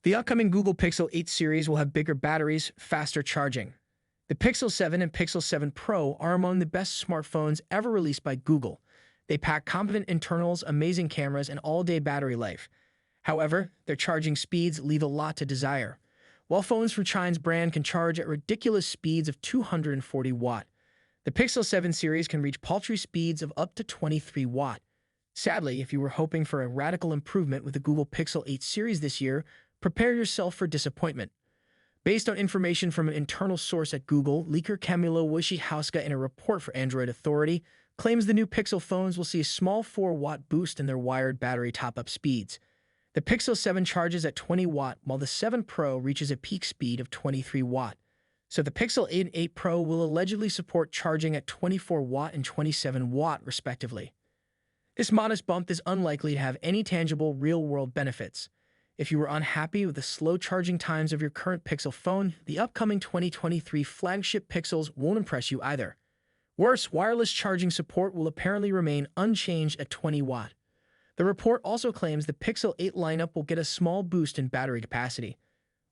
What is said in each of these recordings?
The upcoming Google Pixel 8 series will have bigger batteries, faster charging. The Pixel 7 and Pixel 7 Pro are among the best smartphones ever released by Google. They pack competent internals, amazing cameras, and all-day battery life. However, their charging speeds leave a lot to desire. While phones from Chine's brand can charge at ridiculous speeds of 240 watt, the Pixel 7 series can reach paltry speeds of up to 23 watt. Sadly, if you were hoping for a radical improvement with the Google Pixel 8 series this year, prepare yourself for disappointment. Based on information from an internal source at Google, leaker Camilo Wojciechowska in a report for Android Authority claims the new Pixel phones will see a small 4-watt boost in their wired battery top-up speeds. The Pixel 7 charges at 20 watt, while the 7 Pro reaches a peak speed of 23 watt. So the Pixel 8 and 8 Pro will allegedly support charging at 24 watt and 27 watt, respectively. This modest bump is unlikely to have any tangible, real-world benefits. If you were unhappy with the slow charging times of your current Pixel phone, the upcoming 2023 flagship Pixels won't impress you either. Worse, wireless charging support will apparently remain unchanged at 20 watt. The report also claims the Pixel 8 lineup will get a small boost in battery capacity.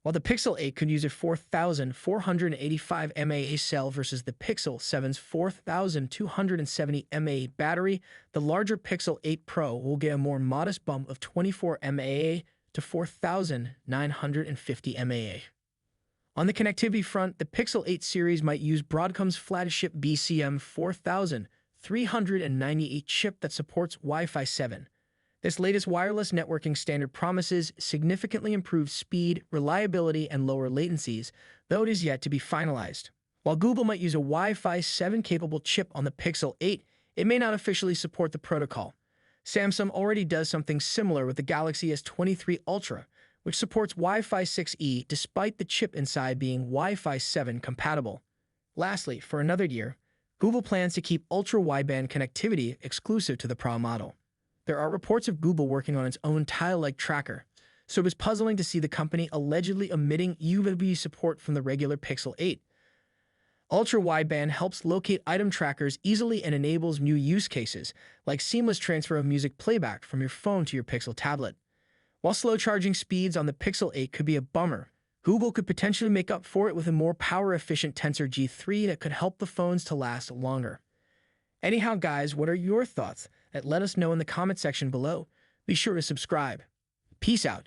While the Pixel 8 could use a 4,485 mAh cell versus the Pixel 7's 4,270 mAh battery, the larger Pixel 8 Pro will get a more modest bump of 24 mAh to 4,950 mAh. On the connectivity front, the Pixel 8 series might use Broadcom's flagship BCM 4398 chip that supports Wi-Fi 7. This latest wireless networking standard promises significantly improved speed, reliability, and lower latencies, though it is yet to be finalized. While Google might use a Wi-Fi 7-capable chip on the Pixel 8, it may not officially support the protocol. Samsung already does something similar with the Galaxy S23 Ultra, which supports Wi-Fi 6E despite the chip inside being Wi-Fi 7 compatible. Lastly, for another year, Google plans to keep ultra-wideband connectivity exclusive to the Pro model. There are reports of Google working on its own tile-like tracker, so it was puzzling to see the company allegedly omitting overdue support from the regular Pixel 8. Ultra-wideband helps locate item trackers easily and enables new use cases, like seamless transfer of music playback from your phone to your Pixel tablet. While slow charging speeds on the Pixel 8 could be a bummer, Google could potentially make up for it with a more power-efficient Tensor G3 that could help the phones to last longer. Anyhow, guys, what are your thoughts? Let us know in the comment section below. Be sure to subscribe. Peace out.